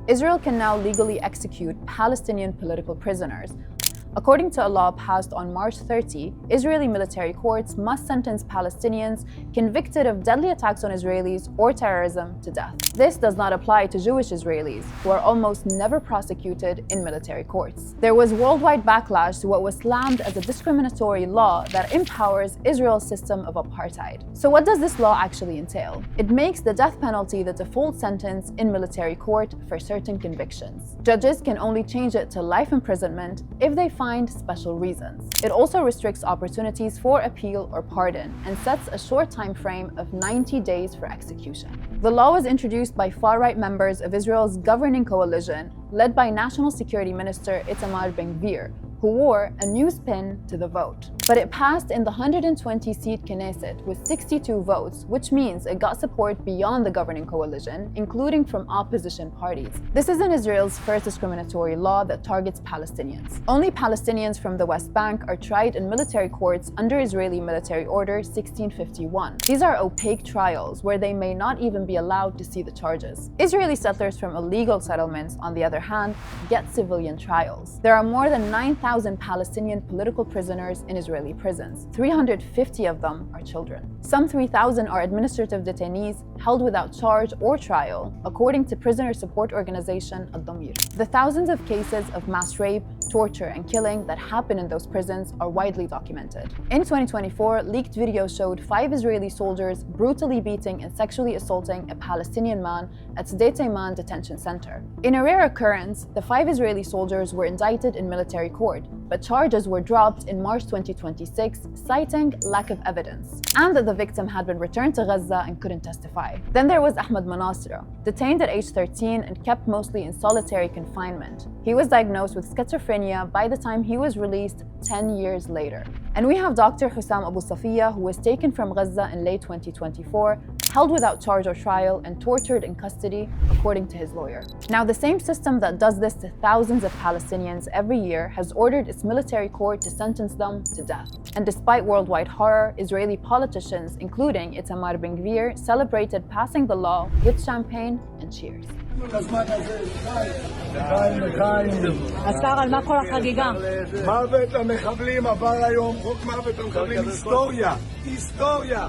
Israel can now legally execute Palestinian political prisoners. According to a law passed on March 30, Israeli military courts must sentence Palestinians convicted of deadly attacks on Israelis or terrorism to death. This does not apply to Jewish Israelis, who are almost never prosecuted in military courts. There was worldwide backlash to what was slammed as a discriminatory law that empowers Israel's system of apartheid. So what does this law actually entail? It makes the death penalty the default sentence in military court for certain convictions. Judges can only change it to life imprisonment if they find special reasons. It also restricts opportunities for appeal or pardon and sets a short time frame of 90 days for execution. The law was introduced by far-right members of Israel's governing coalition, led by National Security Minister Itamar Ben-Gvir, who wore a news pin to the vote. But it passed in the 120-seat Knesset with 62 votes, which means it got support beyond the governing coalition, including from opposition parties. This isn't Israel's first discriminatory law that targets Palestinians. Only Palestinians from the West Bank are tried in military courts under Israeli Military Order 1651. These are opaque trials where they may not even be allowed to see the charges. Israeli settlers from illegal settlements, on the other hand, get civilian trials. There are more than 9,000 Palestinian political prisoners in Israeli prisons. 350 of them are children. Some 3,000 are administrative detainees held without charge or trial, according to prisoner support organization Al-Damir. The thousands of cases of mass rape, torture, and killing that happen in those prisons are widely documented. In 2024, leaked videos showed 5 Israeli soldiers brutally beating and sexually assaulting a Palestinian man at Sde Teiman detention center. In a rare occurrence, the 5 Israeli soldiers were indicted in military court, but charges were dropped in March 2026, citing lack of evidence, and that the victim had been returned to Gaza and couldn't testify. Then there was Ahmed Manasra, detained at age 13 and kept mostly in solitary confinement. He was diagnosed with schizophrenia by the time he was released 10 years later. And we have Dr. Hussam Abu Safiya, who was taken from Gaza in late 2024, held without charge or trial, and tortured in custody, according to his lawyer. Now, the same system that does this to thousands of Palestinians every year has ordered its military court to sentence them to death. And despite worldwide horror, Israeli politicians, including Itamar Ben-Gvir, celebrated passing the law with champagne and cheers. השר, על מה כל החגיגה? מוות למחבלים עבר היום, חוק מוות למחבלים, היסטוריה, היסטוריה.